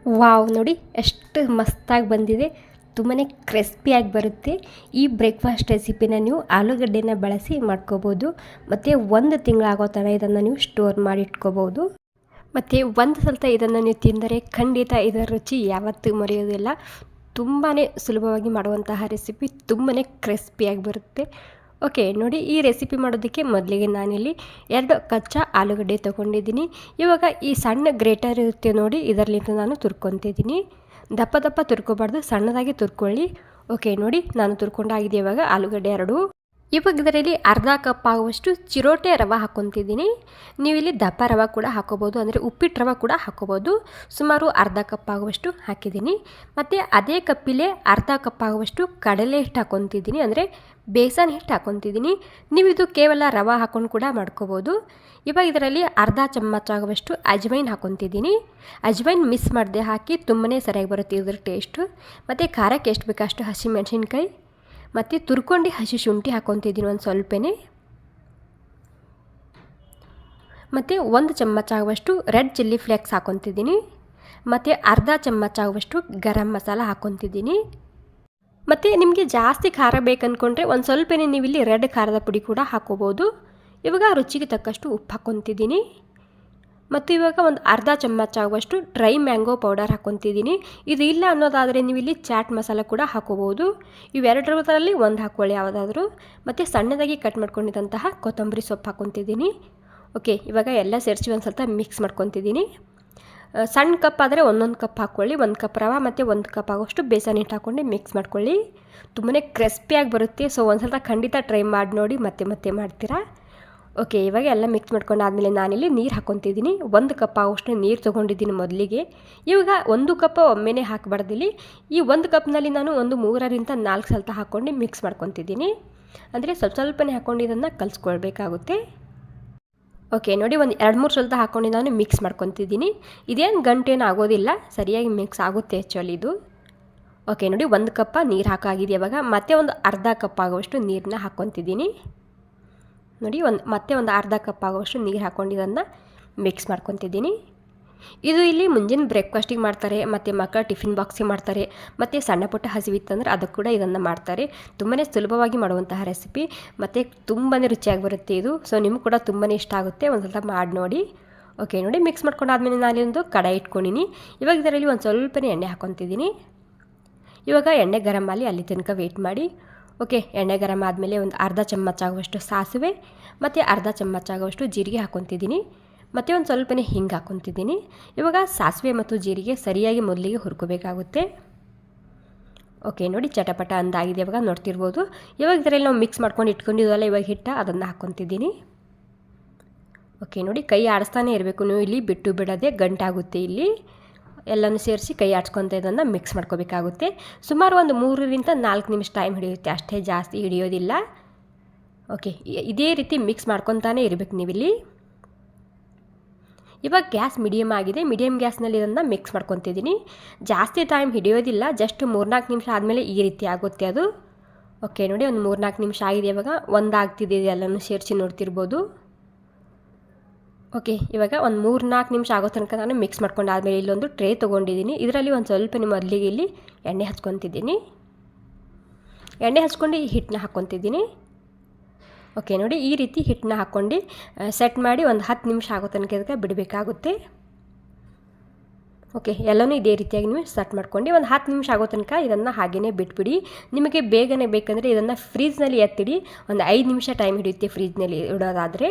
Wow ನೋಡಿ ಎಷ್ಟು ಮಸ್ತಾಗಿ ಬಂದಿದೆ. ತುಂಬಾ ಕ್ರಿಸ್ಪಿಯಾಗಿ ಬರುತ್ತೆ. ಈ ಬ್ರೇಕ್ಫಾಸ್ಟ್ ರೆಸಿಪಿನ ನೀವು ಆಲೂಗಡ್ಡೆನ ಬಳಸಿ ಮಾಡ್ಕೋಬೋದು. ಮತ್ತು 1 ತಿಂಗಳಾಗೋ ಥರ ಇದನ್ನು ನೀವು ಸ್ಟೋರ್ ಮಾಡಿ ಇಟ್ಕೋಬೋದು. ಮತ್ತು ಒಂದು ಸಲ ಇದನ್ನು ನೀವು ತಿಂದರೆ ಖಂಡಿತ ಇದರ ರುಚಿ ಯಾವತ್ತೂ ಮರೆಯೋದಿಲ್ಲ. ತುಂಬಾ ಸುಲಭವಾಗಿ ಮಾಡುವಂತಹ ರೆಸಿಪಿ, ತುಂಬಾ ಕ್ರಿಸ್ಪಿಯಾಗಿ ಬರುತ್ತೆ. ಓಕೆ ನೋಡಿ, ಈ ರೆಸಿಪಿ ಮಾಡೋದಕ್ಕೆ ಮೊದಲಿಗೆ ನಾನಿಲ್ಲಿ 2 ಕಚ್ಚಾ ಆಲೂಗಡ್ಡೆ ತೊಗೊಂಡಿದ್ದೀನಿ. ಇವಾಗ ಈ ಸಣ್ಣ ಗ್ರೇಟರ್ ಇರುತ್ತೆ ನೋಡಿ, ಇದರಲ್ಲಿಂದ ನಾನು ತುರ್ಕೊತಿದ್ದೀನಿ. ದಪ್ಪ ದಪ್ಪ ತುರ್ಕೋಬಾರ್ದು, ಸಣ್ಣದಾಗಿ ತುರ್ಕೊಳ್ಳಿ. ಓಕೆ ನೋಡಿ, ನಾನು ತುರ್ಕೊಂಡಾಗಿದೆ ಇವಾಗ ಆಲೂಗಡ್ಡೆ 2. ಇವಾಗ ಇದರಲ್ಲಿ ಅರ್ಧ ಕಪ್ ಆಗುವಷ್ಟು ಚಿರೋಟೆ ರವೆ ಹಾಕ್ಕೊತಿದ್ದೀನಿ. ನೀವು ಇಲ್ಲಿ ದಪ್ಪ ರವೆ ಕೂಡ ಹಾಕೋಬೋದು, ಅಂದರೆ ಉಪ್ಪಿಟ್ಟು ರವೆ ಕೂಡ ಹಾಕೋಬೋದು. ಸುಮಾರು ಅರ್ಧ ಕಪ್ ಆಗುವಷ್ಟು ಹಾಕಿದ್ದೀನಿ. ಮತ್ತು ಅದೇ ಕಪ್ಪಿಲೆ ಅರ್ಧ ಕಪ್ ಆಗುವಷ್ಟು ಕಡಲೆ ಹಿಟ್ಟು ಹಾಕ್ಕೊತಿದ್ದೀನಿ, ಅಂದರೆ ಬೇಸನ್ ಹಿಟ್ಟು ಹಾಕ್ಕೊತಿದ್ದೀನಿ. ನೀವು ಇದು ಕೇವಲ ರವೆ ಹಾಕ್ಕೊಂಡು ಕೂಡ ಮಾಡ್ಕೋಬೋದು. ಇವಾಗ ಇದರಲ್ಲಿ ಅರ್ಧ ಚಮಚ ಆಗುವಷ್ಟು ಅಜ್ವೈನ್ ಹಾಕ್ಕೊತಿದ್ದೀನಿ. ಅಜ್ವೈನ್ ಮಿಸ್ ಮಾಡದೆ ಹಾಕಿ, ತುಂಬಾ ಸರಿಯಾಗಿ ಬರುತ್ತೆ ಇದ್ರ ಟೇಸ್ಟು. ಮತ್ತು ಖಾರಕ್ಕೆ ಎಷ್ಟು ಬೇಕಷ್ಟು ಹಸಿಮೆಣಸಿನ್ಕಾಯಿ ಮತ್ತು ತುರ್ಕೊಂಡು ಹಸಿ ಶುಂಠಿ ಹಾಕ್ಕೊತಿದ್ದೀನಿ ಒಂದು ಸ್ವಲ್ಪನೇ. ಮತ್ತು 1 ಚಮಚ ಆಗುವಷ್ಟು ರೆಡ್ ಚಿಲ್ಲಿ ಫ್ಲೇಕ್ಸ್ ಹಾಕ್ಕೊತಿದ್ದೀನಿ. ಮತ್ತು ಅರ್ಧ ಚಮಚ ಆಗುವಷ್ಟು ಗರಂ ಮಸಾಲ ಹಾಕ್ಕೊತಿದ್ದೀನಿ. ಮತ್ತು ನಿಮಗೆ ಜಾಸ್ತಿ ಖಾರ ಬೇಕಂದ್ಕೊಂಡ್ರೆ ಒಂದು ಸ್ವಲ್ಪನೇ ನೀವು ಇಲ್ಲಿ ರೆಡ್ ಖಾರದ ಪುಡಿ ಕೂಡ ಹಾಕ್ಕೋಬೋದು. ಇವಾಗ ರುಚಿಗೆ ತಕ್ಕಷ್ಟು ಉಪ್ಪು ಹಾಕ್ಕೊತಿದ್ದೀನಿ. ಮತ್ತು ಇವಾಗ ಒಂದು ಅರ್ಧ ಚಮಚ ಆಗುವಷ್ಟು ಡ್ರೈ ಮ್ಯಾಂಗೋ ಪೌಡರ್ ಹಾಕ್ಕೊತಿದ್ದೀನಿ. ಇದು ಇಲ್ಲ ಅನ್ನೋದಾದರೆ ನೀವು ಇಲ್ಲಿ ಚಾಟ್ ಮಸಾಲ ಕೂಡ ಹಾಕೋಬೋದು. ಇವೆರಡರಲ್ಲಿ ಒಂದು ಹಾಕ್ಕೊಳ್ಳಿ ಯಾವುದಾದ್ರೂ. ಮತ್ತು ಸಣ್ಣದಾಗಿ ಕಟ್ ಮಾಡ್ಕೊಂಡಿದ್ದಂತಹ ಕೊತ್ತಂಬರಿ ಸೊಪ್ಪು ಹಾಕ್ಕೊತಿದ್ದೀನಿ. ಓಕೆ, ಇವಾಗ ಎಲ್ಲ ಸೇರಿಸಿ ಒಂದು ಸ್ವಲ್ಪ ಮಿಕ್ಸ್ ಮಾಡ್ಕೊತಿದ್ದೀನಿ. ಸಣ್ಣ ಕಪ್ ಆದರೆ 1 ಕಪ್ ಹಾಕ್ಕೊಳ್ಳಿ. 1 ಕಪ್ ರವೆ ಮತ್ತು 1 ಕಪ್ ಆಗೋಷ್ಟು ಬೇಸನ್ ಹಿಟ್ಟು ಹಾಕ್ಕೊಂಡು ಮಿಕ್ಸ್ ಮಾಡ್ಕೊಳ್ಳಿ. ತುಂಬಾ ಕ್ರಿಸ್ಪಿಯಾಗಿ ಬರುತ್ತೆ. ಸೊ ಒಂದು ಸ್ವಲ್ಪ ಖಂಡಿತ ಟ್ರೈ ಮಾಡಿ ನೋಡಿ, ಮತ್ತೆ ಮಾಡ್ತೀರಾ. ಓಕೆ, ಇವಾಗ ಎಲ್ಲ ಮಿಕ್ಸ್ ಮಾಡ್ಕೊಂಡಾದಮೇಲೆ ನಾನಿಲ್ಲಿ ನೀರು ಹಾಕ್ಕೊತಿದ್ದೀನಿ. 1 ಕಪ್ ಆಗೋಷ್ಟು ನೀರು ತೊಗೊಂಡಿದ್ದೀನಿ ಮೊದಲಿಗೆ. ಇವಾಗ 1 ಕಪ್ ಒಮ್ಮೆನೇ ಹಾಕಬಾರ್ದಿಲ್ಲಿ. ಈ 1 ಕಪ್ನಲ್ಲಿ ನಾನು ಒಂದು 3ರಿಂದ 4 ಸಲ ಹಾಕ್ಕೊಂಡು ಮಿಕ್ಸ್ ಮಾಡ್ಕೊತಿದ್ದೀನಿ. ಅಂದರೆ ಸ್ವಲ್ಪನೇ ಹಾಕ್ಕೊಂಡು ಇದನ್ನು ಕಲಿಸ್ಕೊಳ್ಬೇಕಾಗುತ್ತೆ. ಓಕೆ ನೋಡಿ, ಒಂದು 2-3 ಸಲ ಹಾಕ್ಕೊಂಡು ನಾನು ಮಿಕ್ಸ್ ಮಾಡ್ಕೊತಿದ್ದೀನಿ. ಇದೇನು ಗಂಟೇನು ಆಗೋದಿಲ್ಲ, ಸರಿಯಾಗಿ ಮಿಕ್ಸ್ ಆಗುತ್ತೆ ಆ್ಯಕ್ಚುಲಿ ಇದು. ಓಕೆ ನೋಡಿ, 1 ಕಪ್ ನೀರು ಹಾಕಾಗಿದೆ. ಇವಾಗ ಮತ್ತೆ ಒಂದು ಅರ್ಧ ಕಪ್ ಆಗುವಷ್ಟು ನೀರನ್ನ ಹಾಕ್ಕೊತಿದ್ದೀನಿ. ನೋಡಿ, ಮತ್ತೆ ಒಂದು ಅರ್ಧ ಕಪ್ ಆಗುವಷ್ಟು ನೀರು ಹಾಕ್ಕೊಂಡು ಇದನ್ನು ಮಿಕ್ಸ್ ಮಾಡ್ಕೊತಿದ್ದೀನಿ. ಇದು ಇಲ್ಲಿ ಮುಂಜಾನೆ ಬ್ರೇಕ್ಫಾಸ್ಟಿಗೆ ಮಾಡ್ತಾರೆ, ಮತ್ತು ಮಕ್ಕಳ ಟಿಫಿನ್ ಬಾಕ್ಸಿಗೆ ಮಾಡ್ತಾರೆ, ಮತ್ತು ಸಣ್ಣ ಪುಟ್ಟ ಹಸಿವಿತ್ತಂದ್ರೆ ಅದಕ್ಕೆ ಕೂಡ ಇದನ್ನು ಮಾಡ್ತಾರೆ. ತುಂಬಾ ಸುಲಭವಾಗಿ ಮಾಡುವಂತಹ ರೆಸಿಪಿ, ಮತ್ತು ತುಂಬಾ ರುಚಿಯಾಗಿ ಬರುತ್ತೆ ಇದು. ಸೊ ನಿಮ್ಗೆ ಕೂಡ ತುಂಬಾ ಇಷ್ಟ ಆಗುತ್ತೆ, ಒಂದು ಸ್ವಲ್ಪ ಮಾಡಿ ನೋಡಿ. ಓಕೆ ನೋಡಿ, ಮಿಕ್ಸ್ ಮಾಡ್ಕೊಂಡಾದ್ಮೇಲೆ ನಾನೊಂದು ಕಡಾಯಿ ಇಟ್ಕೊಂಡಿನಿ. ಇವಾಗ ಇದರಲ್ಲಿ ಒಂದು ಸ್ವಲ್ಪನೇ ಎಣ್ಣೆ ಹಾಕ್ಕೊತಿದ್ದೀನಿ. ಇವಾಗ ಎಣ್ಣೆ ಗರಂ ಆಗಲಿ ಅಲ್ಲಿ ತನಕ ವೆಯ್ಟ್ ಮಾಡಿ. ಓಕೆ, ಎಣ್ಣೆ ಗರಂ ಆದಮೇಲೆ ಒಂದು ಅರ್ಧ ಚಮಚ ಆಗುವಷ್ಟು ಸಾಸಿವೆ ಮತ್ತು ಅರ್ಧ ಚಮಚ ಆಗುವಷ್ಟು ಜೀರಿಗೆ ಹಾಕ್ಕೊತಿದ್ದೀನಿ. ಮತ್ತು ಒಂದು ಸ್ವಲ್ಪನೇ ಹಿಂಗೆ ಹಾಕ್ಕೊತಿದ್ದೀನಿ. ಇವಾಗ ಸಾಸಿವೆ ಮತ್ತು ಜೀರಿಗೆ ಸರಿಯಾಗಿ ಮೊದಲಿಗೆ ಹುರ್ಕೋಬೇಕಾಗುತ್ತೆ. ಓಕೆ ನೋಡಿ, ಚಟಪಟ ಅಂದಾಗಿದೆ, ಇವಾಗ ನೋಡ್ತಿರ್ಬೋದು. ಇವಾಗ ಇದರಲ್ಲಿ ನಾವು ಮಿಕ್ಸ್ ಮಾಡ್ಕೊಂಡು ಇಟ್ಕೊಂಡಿದ್ವಲ್ಲ ಇವಾಗ ಹಿಟ್ಟು, ಅದನ್ನು ಹಾಕ್ಕೊತಿದ್ದೀನಿ. ಓಕೆ ನೋಡಿ, ಕೈ ಆಡಿಸ್ತಾನೆ ಇರಬೇಕು ನೀವು, ಇಲ್ಲಿ ಬಿಟ್ಟು ಬಿಡೋದೆ ಗಂಟಾಗುತ್ತೆ. ಇಲ್ಲಿ ಎಲ್ಲನೂ ಸೇರಿಸಿ ಕೈ ಆಡ್ಸ್ಕೊತ ಇದನ್ನು ಮಿಕ್ಸ್ ಮಾಡ್ಕೋಬೇಕಾಗುತ್ತೆ. ಸುಮಾರು ಒಂದು 3ರಿಂದ 4 ನಿಮಿಷ ಟೈಮ್ ಹಿಡಿಯುತ್ತೆ, ಅಷ್ಟೇ, ಜಾಸ್ತಿ ಹಿಡಿಯೋದಿಲ್ಲ. ಓಕೆ, ಇದೇ ರೀತಿ ಮಿಕ್ಸ್ ಮಾಡ್ಕೊತಾನೆ ಇರಬೇಕು ನೀವಿಲ್ಲಿ. ಇವಾಗ ಗ್ಯಾಸ್ ಮೀಡಿಯಮ್ ಆಗಿದೆ. ಮೀಡಿಯಮ್ ಗ್ಯಾಸ್ನಲ್ಲಿ ಇದನ್ನು ಮಿಕ್ಸ್ ಮಾಡ್ಕೊತಿದ್ದೀನಿ. ಜಾಸ್ತಿ ಟೈಮ್ ಹಿಡಿಯೋದಿಲ್ಲ, ಜಸ್ಟ್ 3-4 ನಿಮಿಷ ಆದಮೇಲೆ ಈ ರೀತಿ ಆಗುತ್ತೆ ಅದು. ಓಕೆ ನೋಡಿ, ಒಂದು 3-4 ನಿಮಿಷ ಆಗಿದೆ. ಇವಾಗ ಒಂದಾಗ್ತಿದೆ, ಎಲ್ಲನೂ ಸೇರಿಸಿ ನೋಡ್ತಿರ್ಬೋದು. ಓಕೆ, ಇವಾಗ ಒಂದು 3-4 ನಿಮಿಷ ಆಗೋ ತನಕ ನಾನು ಮಿಕ್ಸ್ ಮಾಡ್ಕೊಂಡಾದ್ಮೇಲೆ ಇಲ್ಲೊಂದು ಟ್ರೇ ತೊಗೊಂಡಿದ್ದೀನಿ. ಇದರಲ್ಲಿ ಒಂದು ಸ್ವಲ್ಪ ಮೊದಲಿಗೆ ಇಲ್ಲಿ ಎಣ್ಣೆ ಹಚ್ಕೊತಿದ್ದೀನಿ. ಎಣ್ಣೆ ಹಚ್ಕೊಂಡು ಈ ಹಿಟ್ಟನ್ನ ಹಾಕ್ಕೊತಿದ್ದೀನಿ. ಓಕೆ ನೋಡಿ, ಈ ರೀತಿ ಹಿಟ್ಟನ್ನ ಹಾಕ್ಕೊಂಡು ಸೆಟ್ ಮಾಡಿ ಒಂದು 10 ನಿಮಿಷ ಆಗೋ ತನಕ ಇದಕ್ಕೆ ಬಿಡಬೇಕಾಗುತ್ತೆ. ಓಕೆ, ಎಲ್ಲನೂ ಇದೇ ರೀತಿಯಾಗಿ ನೀವು ಸೆಟ್ ಮಾಡ್ಕೊಂಡು ಒಂದು 10 ನಿಮಿಷ ಆಗೋ ತನಕ ಇದನ್ನು ಹಾಗೆಯೇ ಬಿಟ್ಬಿಡಿ. ನಿಮಗೆ ಬೇಗನೆ ಬೇಕಂದರೆ ಇದನ್ನು ಫ್ರೀಜ್ನಲ್ಲಿ ಎತ್ತಿಡಿ. ಒಂದು 5 ನಿಮಿಷ ಟೈಮ್ ಹಿಡಿಯುತ್ತೆ ಫ್ರೀಜ್ನಲ್ಲಿ ಇಡೋದಾದರೆ.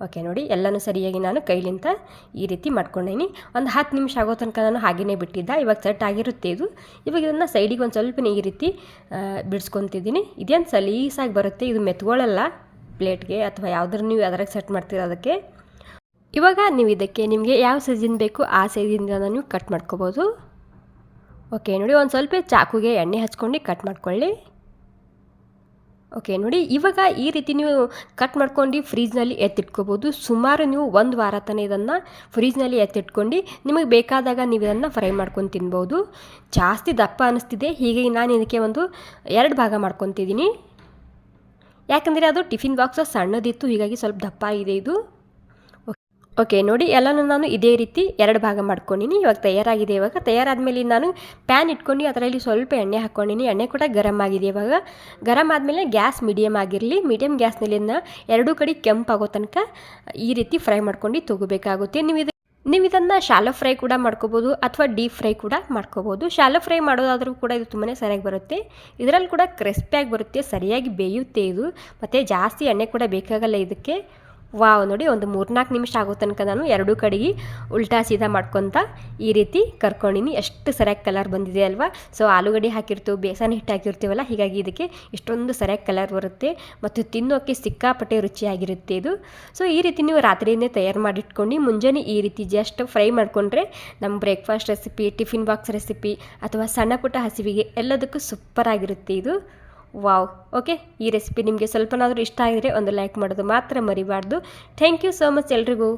ಓಕೆ ನೋಡಿ, ಎಲ್ಲನೂ ಸರಿಯಾಗಿ ನಾನು ಕೈಲಿಂದ ಈ ರೀತಿ ಮಾಡ್ಕೊಂಡೇನಿ. ಒಂದು 10 ನಿಮಿಷ ಆಗೋ ತನಕ ನಾನು ಹಾಗೆಯೇ ಬಿಟ್ಟಿದ್ದ. ಇವಾಗ ಸೆಟ್ ಆಗಿರುತ್ತೆ ಇದು. ಇವಾಗ ಇದನ್ನು ಸೈಡಿಗೆ ಒಂದು ಸ್ವಲ್ಪ ಈ ರೀತಿ ಬಿಡಿಸ್ಕೊತಿದ್ದೀನಿ. ಇದೇನು ಸಲೀಸಾಗಿ ಬರುತ್ತೆ, ಇದು ಮೆತ್ಕೊಳ್ಳಲ್ಲ ಪ್ಲೇಟ್ಗೆ ಅಥವಾ ಯಾವುದ್ರ ನೀವು ಅದ್ರಾಗ ಸೆಟ್ ಮಾಡ್ತೀರ ಅದಕ್ಕೆ. ಇವಾಗ ನೀವು ಇದಕ್ಕೆ ನಿಮಗೆ ಯಾವ ಸೈಜಿಂದ ಬೇಕು ಆ ಸೈಜಿಂದ ನೀವು ಕಟ್ ಮಾಡ್ಕೋಬೋದು. ಓಕೆ ನೋಡಿ, ಒಂದು ಸ್ವಲ್ಪ ಚಾಕುಗೆ ಎಣ್ಣೆ ಹಚ್ಕೊಂಡು ಕಟ್ ಮಾಡ್ಕೊಳ್ಳಿ. ಓಕೆ ನೋಡಿ, ಇವಾಗ ಈ ರೀತಿ ನೀವು ಕಟ್ ಮಾಡ್ಕೊಂಡು ಫ್ರೀಜ್ನಲ್ಲಿ ಎತ್ತಿಟ್ಕೋಬೋದು. ಸುಮಾರು ನೀವು 1 ವಾರ ತನಕ ಇದನ್ನು ಫ್ರೀಜ್ನಲ್ಲಿ ಎತ್ತಿಟ್ಕೊಂಡು ನಿಮಗೆ ಬೇಕಾದಾಗ ನೀವು ಇದನ್ನು ಫ್ರೈ ಮಾಡ್ಕೊಂಡು ತಿನ್ಬೋದು. ಜಾಸ್ತಿ ದಪ್ಪ ಅನ್ನಿಸ್ತಿದೆ, ಹೀಗಾಗಿ ನಾನು ಇದಕ್ಕೆ ಒಂದು 2 ಭಾಗ ಮಾಡ್ಕೊತಿದ್ದೀನಿ. ಯಾಕಂದರೆ ಅದು ಟಿಫಿನ್ ಬಾಕ್ಸ್ ಸಣ್ಣದಿತ್ತು, ಹೀಗಾಗಿ ಸ್ವಲ್ಪ ದಪ್ಪ ಇದೆ ಇದು. ಓಕೆ ನೋಡಿ ಎಲ್ಲನೂ ನಾನು ಇದೇ ರೀತಿ 2 ಭಾಗ ಮಾಡ್ಕೊಂಡಿನಿ. ಇವಾಗ ತಯಾರಾಗಿದೆ. ಇವಾಗ ತಯಾರಾದ್ಮೇಲೆ ನಾನು ಪ್ಯಾನ್ ಇಟ್ಕೊಂಡು ಅದರಲ್ಲಿ ಸ್ವಲ್ಪ ಎಣ್ಣೆ ಹಾಕ್ಕೊಂಡಿನಿ. ಎಣ್ಣೆ ಕೂಡ ಗರಮ್ ಆಗಿದೆ. ಇವಾಗ ಗರಮ್ ಆದಮೇಲೆ ಗ್ಯಾಸ್ ಮೀಡಿಯಮ್ ಆಗಿರಲಿ. ಮೀಡಿಯಮ್ ಗ್ಯಾಸ್ನಲ್ಲಿ ಎರಡೂ ಕಡೆ ಕೆಂಪಾಗೋ ತನಕ ಈ ರೀತಿ ಫ್ರೈ ಮಾಡ್ಕೊಂಡು ತೊಗೋಬೇಕಾಗುತ್ತೆ. ನೀವು ಇದನ್ನು ಶಾಲೋ ಫ್ರೈ ಕೂಡ ಮಾಡ್ಕೋಬೋದು ಅಥವಾ ಡೀಪ್ ಫ್ರೈ ಕೂಡ ಮಾಡ್ಕೋಬೋದು. ಶಾಲೋ ಫ್ರೈ ಮಾಡೋದಾದರೂ ಕೂಡ ಇದು ತುಂಬಾ ಸರಿಯಾಗಿ ಬರುತ್ತೆ. ಇದರಲ್ಲಿ ಕೂಡ ಕ್ರಿಸ್ಪಿಯಾಗಿ ಬರುತ್ತೆ, ಸರಿಯಾಗಿ ಬೇಯುತ್ತೆ ಇದು, ಮತ್ತು ಜಾಸ್ತಿ ಎಣ್ಣೆ ಕೂಡ ಬೇಕಾಗಲ್ಲ ಇದಕ್ಕೆ. ವಾವ್ ನೋಡಿ, ಒಂದು 3-4 ನಿಮಿಷ ಆಗೋ ತನಕ ನಾನು ಎರಡೂ ಕಡೆಗೆ ಉಲ್ಟಾ ಸೀದಾ ಮಾಡ್ಕೊತ ಈ ರೀತಿ ಕರ್ಕೊಂಡಿನಿ. ಎಷ್ಟು ಸರಿಯಾಗಿ ಕಲರ್ ಬಂದಿದೆ ಅಲ್ವಾ. ಸೊ ಆಲೂಗಡ್ಡೆ ಹಾಕಿರ್ತೀವಿ, ಬೇಸನ್ ಹಿಟ್ಟು ಹಾಕಿರ್ತೀವಲ್ಲ, ಹೀಗಾಗಿ ಇದಕ್ಕೆ ಇಷ್ಟೊಂದು ಸರಿಯಾಗಿ ಕಲರ್ ಬರುತ್ತೆ ಮತ್ತು ತಿನ್ನೋಕ್ಕೆ ಸಿಕ್ಕಾಪಟ್ಟೆ ರುಚಿಯಾಗಿರುತ್ತೆ ಇದು. ಸೊ ಈ ರೀತಿ ನೀವು ರಾತ್ರಿಯೇ ತಯಾರು ಮಾಡಿಟ್ಕೊಂಡು ಮುಂಜಾನೆ ಈ ರೀತಿ ಜಸ್ಟ್ ಫ್ರೈ ಮಾಡಿಕೊಂಡ್ರೆ ನಮ್ಮ breakfast recipe, tiffin box recipe ಅಥವಾ ಸಣ್ಣ ಪುಟ್ಟ ಹಸಿವಿಗೆ ಎಲ್ಲದಕ್ಕೂ ಸೂಪರಾಗಿರುತ್ತೆ ಇದು. ವಾವ್. ಓಕೆ, ಈ ರೆಸಿಪಿ ನಿಮಗೆ ಸ್ವಲ್ಪನಾದರೂ ಇಷ್ಟ ಆಗಿದರೆ ಒಂದು ಲೈಕ್ ಮಾಡೋದು ಮಾತ್ರ ಮರಿಬಾರ್ದು. ಥ್ಯಾಂಕ್ ಯು ಸೋ ಮಚ್ ಎಲ್ರಿಗೂ.